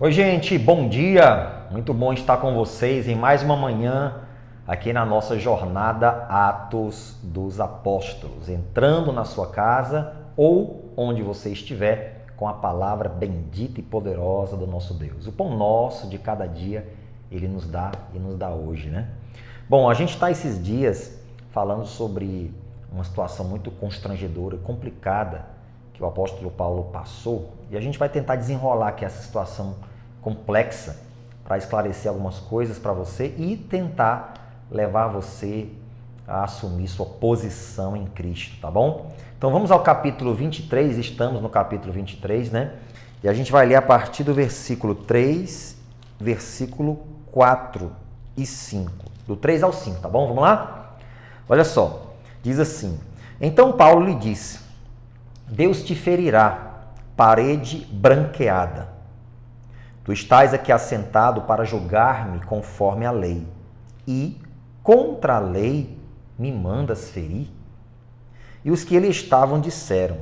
Oi, gente, bom dia! Muito bom estar com vocês em mais uma manhã aqui na nossa jornada Atos dos Apóstolos, entrando na sua casa ou onde você estiver com a palavra bendita e poderosa do nosso Deus. O pão nosso de cada dia Ele nos dá e nos dá hoje, né? Bom, a gente está esses dias falando sobre uma situação muito constrangedora, complicada, que o apóstolo Paulo passou, e a gente vai tentar desenrolar aqui essa situação complexa para esclarecer algumas coisas para você e tentar levar você a assumir sua posição em Cristo, tá bom? Então vamos ao capítulo 23, estamos no capítulo 23, né? E a gente vai ler a partir do versículo 3, versículo 4 e 5. Do 3 ao 5, tá bom? Vamos lá? Olha só, diz assim: Então Paulo lhe disse: Deus te ferirá, parede branqueada. Tu estás aqui assentado para julgar-me conforme a lei, e contra a lei me mandas ferir? E os que ele estavam disseram: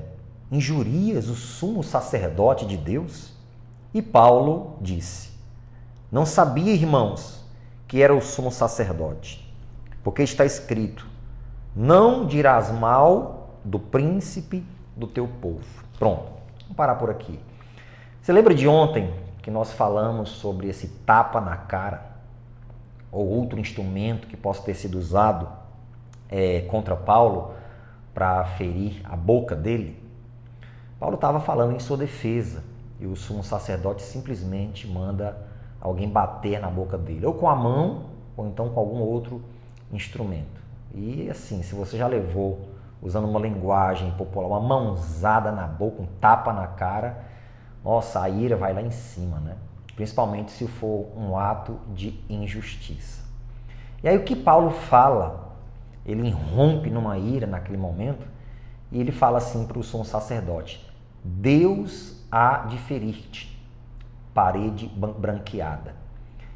Injurias o sumo sacerdote de Deus? E Paulo disse: Não sabia, irmãos, que era o sumo sacerdote, porque está escrito: Não dirás mal do príncipe do teu povo. Pronto, vamos parar por aqui. Você lembra de ontem que nós falamos sobre esse tapa na cara ou outro instrumento que possa ter sido usado contra Paulo para ferir a boca dele? Paulo estava falando em sua defesa e o sumo sacerdote simplesmente manda alguém bater na boca dele, ou com a mão ou então com algum outro instrumento. E assim, se você já levou, usando uma linguagem popular, uma mãozada na boca, um tapa na cara, nossa, a ira vai lá em cima, né? Principalmente se for um ato de injustiça. E aí o que Paulo fala, ele irrompe numa ira naquele momento e ele fala assim para o sumo sacerdote: Deus há de ferir-te, parede branqueada.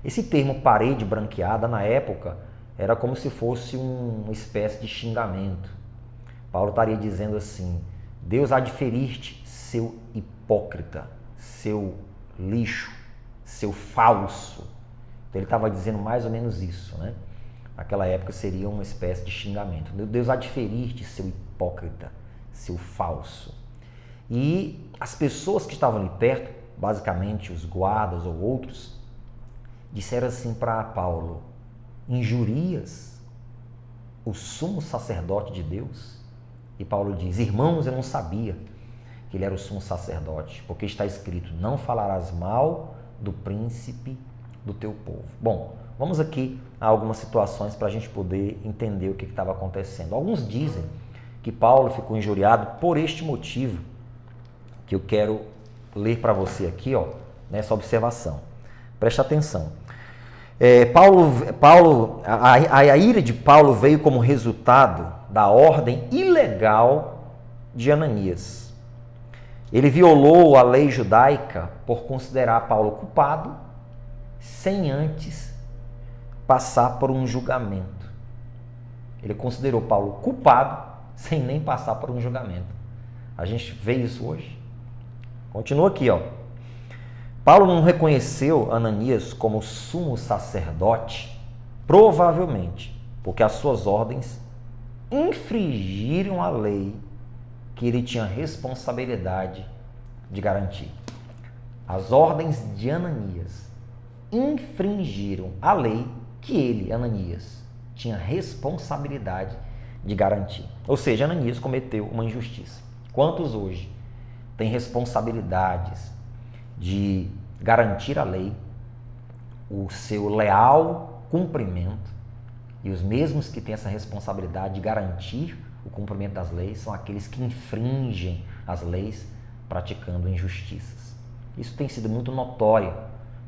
Esse termo parede branqueada na época era como se fosse uma espécie de xingamento. Paulo estaria dizendo assim: Deus há de ferir-te, seu hipócrita, seu lixo, seu falso. Então ele estava dizendo mais ou menos isso, né? Naquela época seria uma espécie de xingamento. Deus há de ferir-te, seu hipócrita, seu falso. E as pessoas que estavam ali perto, basicamente os guardas ou outros, disseram assim para Paulo: Injurias o sumo sacerdote de Deus? E Paulo diz: Irmãos, eu não sabia que ele era o sumo sacerdote, porque está escrito: Não falarás mal do príncipe do teu povo. Bom, vamos aqui a algumas situações para a gente poder entender o que estava acontecendo. Alguns dizem que Paulo ficou injuriado por este motivo, que eu quero ler para você aqui, ó, nessa observação. Preste atenção. A ira de Paulo veio como resultado da ordem ilegal de Ananias. Ele violou a lei judaica por considerar Paulo culpado sem antes passar por um julgamento. Ele considerou Paulo culpado sem nem passar por um julgamento. A gente vê isso hoje. Continua aqui, ó. Paulo não reconheceu Ananias como sumo sacerdote, provavelmente porque as suas ordens infringiram a lei que ele tinha responsabilidade de garantir. As ordens de Ananias infringiram a lei que ele, Ananias, tinha responsabilidade de garantir. Ou seja, Ananias cometeu uma injustiça. Quantos hoje têm responsabilidades de garantir a lei, o seu leal cumprimento, e os mesmos que têm essa responsabilidade de garantir o cumprimento das leis são aqueles que infringem as leis praticando injustiças. Isso tem sido muito notório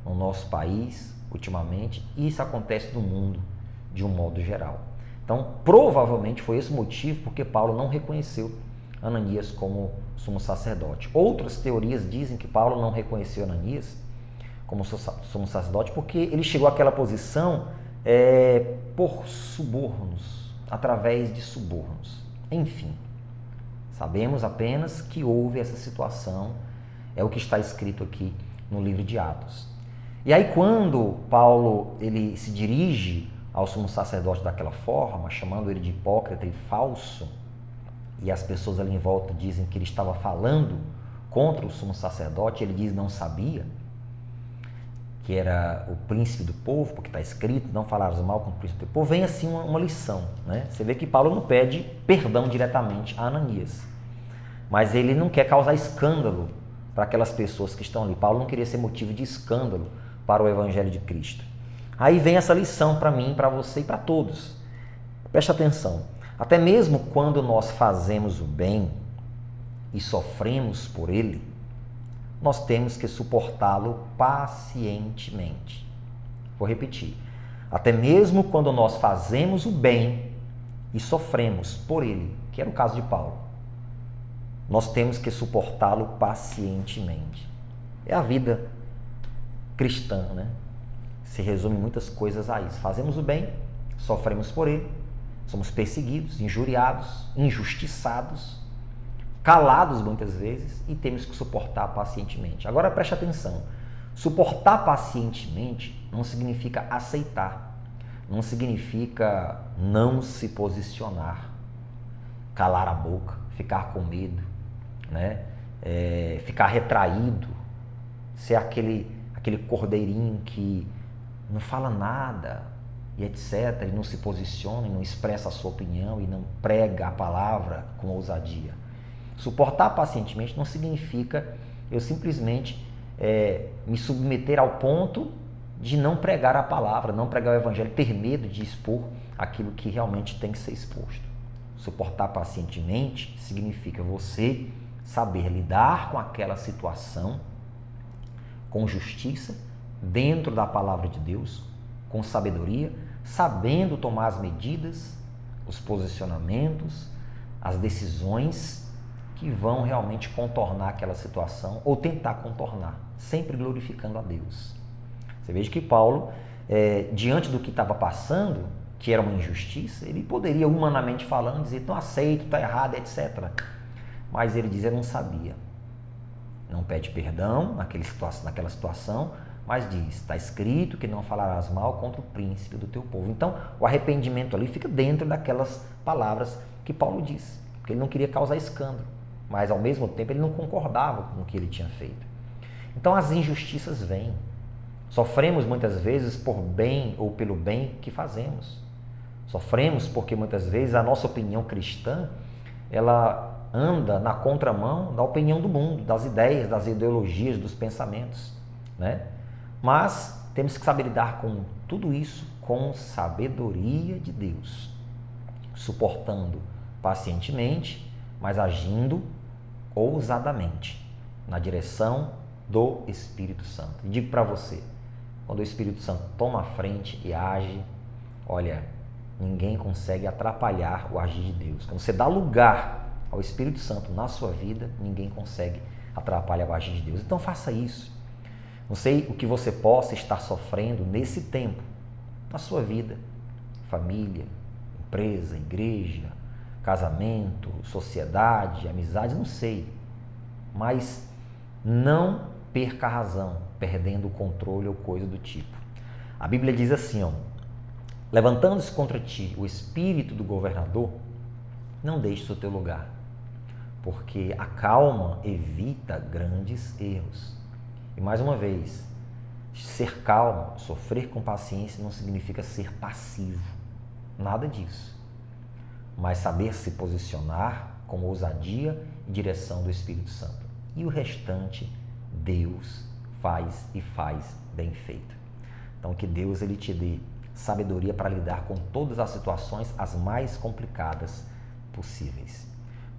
no nosso país ultimamente e isso acontece no mundo de um modo geral. Então, provavelmente foi esse o motivo porque Paulo não reconheceu Ananias como sumo sacerdote. Outras teorias dizem que Paulo não reconheceu Ananias como sumo sacerdote porque ele chegou àquela posição por subornos, através de subornos. Enfim, sabemos apenas que houve essa situação, é o que está escrito aqui no livro de Atos. E aí quando Paulo ele se dirige ao sumo sacerdote daquela forma, chamando ele de hipócrita e falso, e as pessoas ali em volta dizem que ele estava falando contra o sumo sacerdote, ele diz não sabia, que era o príncipe do povo, porque está escrito, não falarás mal com o príncipe do povo, vem assim uma lição, né? Você vê que Paulo não pede perdão diretamente a Ananias, mas ele não quer causar escândalo para aquelas pessoas que estão ali. Paulo não queria ser motivo de escândalo para o evangelho de Cristo. Aí vem essa lição para mim, para você e para todos. Preste atenção. Até mesmo quando nós fazemos o bem e sofremos por ele, nós temos que suportá-lo pacientemente. Vou repetir. Até mesmo quando nós fazemos o bem e sofremos por ele, que era o caso de Paulo, nós temos que suportá-lo pacientemente. É a vida cristã, né? Se resume muitas coisas a isso. Fazemos o bem, sofremos por ele, somos perseguidos, injuriados, injustiçados, calados muitas vezes e temos que suportar pacientemente. Agora preste atenção, suportar pacientemente não significa aceitar, não significa não se posicionar, calar a boca, ficar com medo, né? Ficar retraído, ser aquele cordeirinho que não fala nada e etc, e não se posiciona, e não expressa a sua opinião e não prega a palavra com ousadia. Suportar pacientemente não significa eu simplesmente me submeter ao ponto de não pregar a palavra, não pregar o evangelho, ter medo de expor aquilo que realmente tem que ser exposto. Suportar pacientemente significa você saber lidar com aquela situação com justiça, dentro da palavra de Deus, com sabedoria, sabendo tomar as medidas, os posicionamentos, as decisões que vão realmente contornar aquela situação ou tentar contornar, sempre glorificando a Deus. Você veja que Paulo, diante do que estava passando, que era uma injustiça, ele poderia, humanamente falando, dizer, não aceito, está errado, etc. Mas ele diz, eu não sabia. Não pede perdão naquela situação, mas diz, está escrito que não falarás mal contra o príncipe do teu povo. Então, o arrependimento ali fica dentro daquelas palavras que Paulo disse, porque ele não queria causar escândalo, mas ao mesmo tempo ele não concordava com o que ele tinha feito. Então, as injustiças vêm. Sofremos muitas vezes por bem ou pelo bem que fazemos. Sofremos porque muitas vezes a nossa opinião cristã, ela anda na contramão da opinião do mundo, das ideias, das ideologias, dos pensamentos, né? Mas temos que saber lidar com tudo isso com sabedoria de Deus, suportando pacientemente, mas agindo ousadamente na direção do Espírito Santo. E digo para você, quando o Espírito Santo toma a frente e age, olha, ninguém consegue atrapalhar o agir de Deus. Quando você dá lugar ao Espírito Santo na sua vida, ninguém consegue atrapalhar o agir de Deus. Então faça isso. Não sei o que você possa estar sofrendo nesse tempo, na sua vida, família, empresa, igreja, casamento, sociedade, amizade, não sei. Mas não perca a razão, perdendo o controle ou coisa do tipo. A Bíblia diz assim, ó, levantando-se contra ti o espírito do governador, não deixes o teu lugar, porque a calma evita grandes erros. E mais uma vez, ser calmo, sofrer com paciência não significa ser passivo, nada disso. Mas saber se posicionar com ousadia e direção do Espírito Santo. E o restante, Deus faz e faz bem feito. Então que Deus ele te dê sabedoria para lidar com todas as situações as mais complicadas possíveis.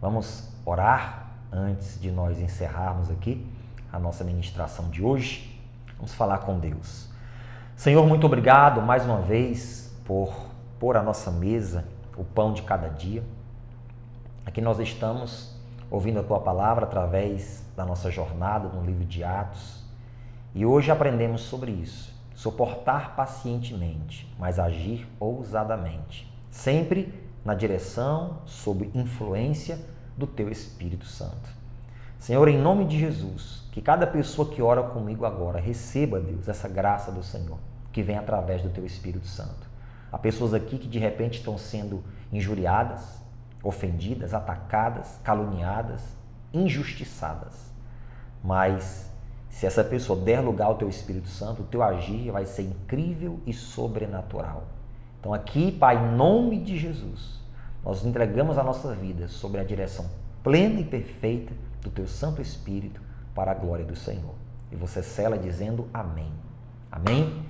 Vamos orar antes de nós encerrarmos aqui a nossa ministração de hoje. Vamos falar com Deus. Senhor, muito obrigado mais uma vez por pôr à nossa mesa o pão de cada dia. Aqui nós estamos ouvindo a Tua palavra através da nossa jornada no livro de Atos. E hoje aprendemos sobre isso. Suportar pacientemente, mas agir ousadamente. Sempre na direção, sob influência do Teu Espírito Santo. Senhor, em nome de Jesus, que cada pessoa que ora comigo agora receba, Deus, essa graça do Senhor, que vem através do Teu Espírito Santo. Há pessoas aqui que de repente estão sendo injuriadas, ofendidas, atacadas, caluniadas, injustiçadas. Mas se essa pessoa der lugar ao Teu Espírito Santo, o Teu agir vai ser incrível e sobrenatural. Então aqui, Pai, em nome de Jesus, nós entregamos a nossa vida sob a direção plena e perfeita do Teu Santo Espírito para a glória do Senhor. E você sela dizendo amém. Amém?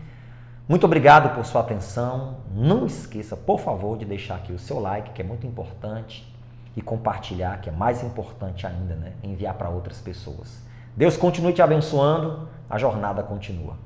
Muito obrigado por sua atenção. Não esqueça, por favor, de deixar aqui o seu like, que é muito importante, e compartilhar, que é mais importante ainda, né? Enviar para outras pessoas. Deus continue te abençoando, a jornada continua.